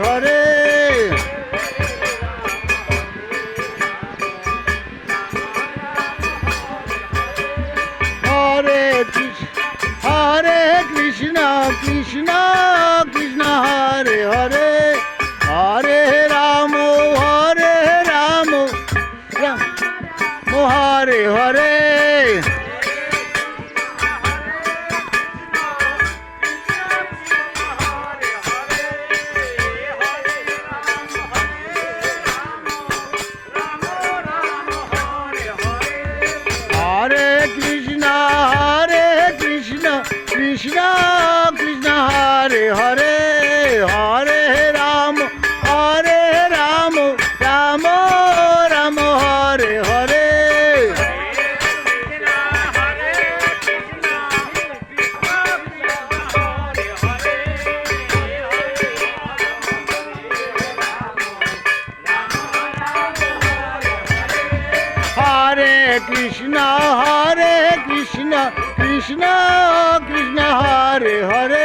Hare Hare Hare Krishna Krishna Krishna Hare Hare Hare Ram Ram Hare Hare Hare Krishna Krishna Krishna Hare Hare Hare Ram Ram Ram Hare Hare Hare Krishna Krishna Krishna Hare Hare